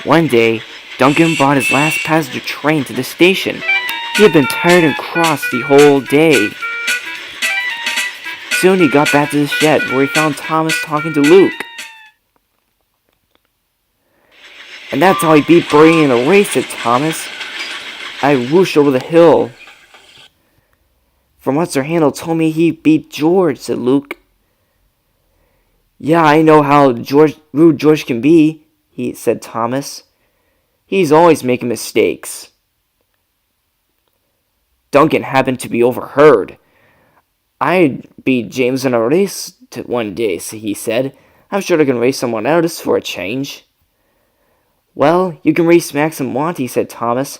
One day, Duncan brought his last passenger train to the station. He had been tired and cross the whole day. Soon he got back to the shed, where he found Thomas talking to Luke. "And that's how I beat Bertie in a race," said Thomas. "I whooshed over the hill." "From what Sir Handel told me, he beat George," said Luke. "Yeah, I know how rude George can be," said Thomas. "He's always making mistakes." Duncan happened to be overheard. "I beat James in a race one day," he said. "I'm sure I can race someone else for a change." "Well, you can race Max and Monty," said Thomas.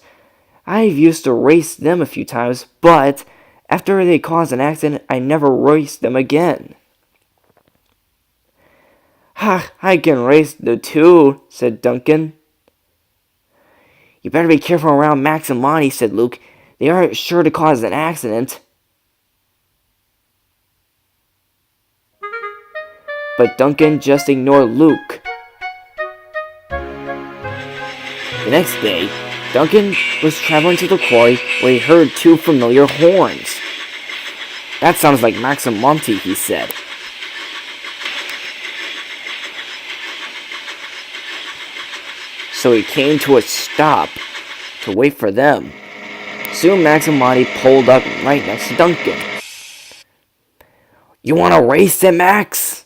"I've used to race them a few times, but after they caused an accident, I never raced them again." "Ha, I can race the two," said Duncan. "You better be careful around Max and Monty," said Luke. "They are sure to cause an accident." But Duncan just ignored Luke. The next day, Duncan was traveling to the quarry where he heard two familiar horns. "That sounds like Max and Monty," he said. So he came to a stop to wait for them. Soon Max and Monty pulled up right next to Duncan. "You want to race?" said Max.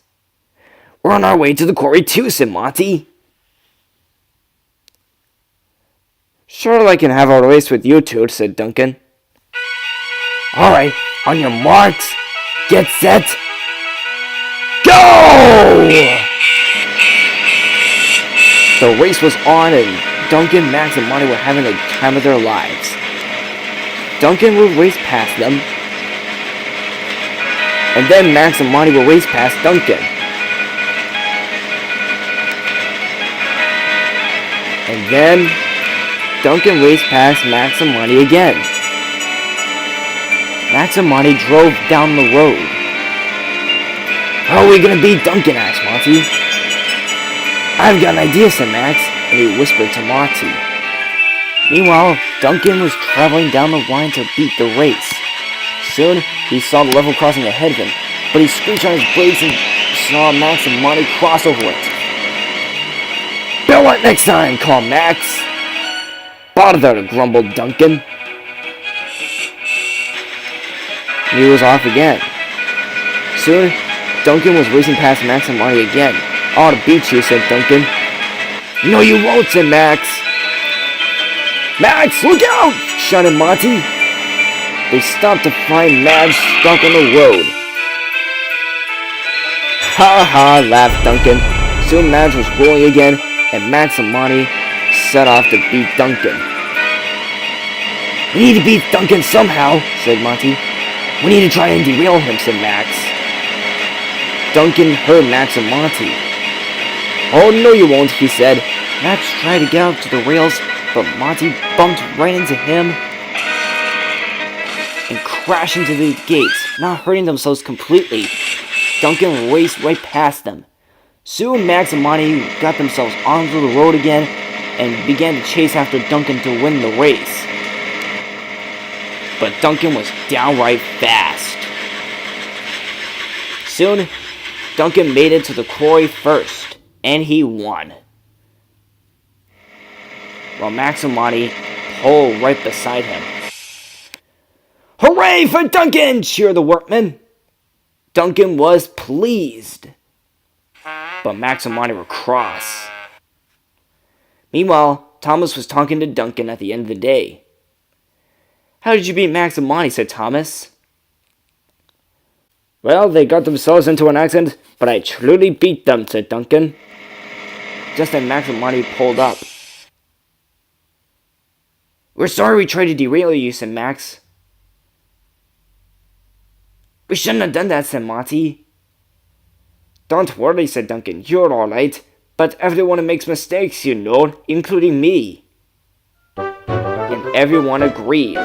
"We're on our way to the quarry too," said Monty. "Sure, I can have a race with you two," said Duncan. "Alright, on your marks, get set, go!" The race was on, and Duncan, Max, and Monty were having the time of their lives. Duncan would race past them, and then Max and Monty would race past Duncan. And then Duncan raced past Max and Monty again. Max and Monty drove down the road. "How are we gonna beat Duncan?" asked Monty. "I've got an idea," said Max, and he whispered to Monty. Meanwhile, Duncan was traveling down the line to beat the race. Soon, he saw the level crossing ahead of him, but he screeched on his brakes and saw Max and Monty cross over it. "Bail it next time," called Max. "Bother," grumbled Duncan. He was off again. Soon, Duncan was racing past Max and Monty again. "I ought to beat you," said Duncan. "No, you won't," said Max. "Max, look out!" shouted Monty. They stopped to find Madge stuck on the road. "Ha ha," laughed Duncan. Soon Madge was rolling again, and Max and Monty set off to beat Duncan. "We need to beat Duncan somehow," said Monty. "We need to try and derail him," said Max. Duncan heard Max and Monty. "Oh, no you won't," he said. Max tried to get out to the rails, but Monty bumped right into him and crashed into the gates, not hurting themselves completely. Duncan raced right past them. Soon Max and Monty got themselves onto the road again and began to chase after Duncan to win the race. But Duncan was downright fast. Soon, Duncan made it to the quarry first, and he won. While Max and Monty pulled right beside him. "Hooray for Duncan!" cheered the workmen. Duncan was pleased, but Max and Monty were cross. Meanwhile, Thomas was talking to Duncan at the end of the day. "How did you beat Max and Monty?" said Thomas. "Well, they got themselves into an accident, but I truly beat them," said Duncan. Just then Max and Monty pulled up. "We're sorry we tried to derail you," said Max. "We shouldn't have done that," said Monty. "Don't worry," said Duncan. "You're alright. But everyone makes mistakes, you know, including me." And everyone agreed.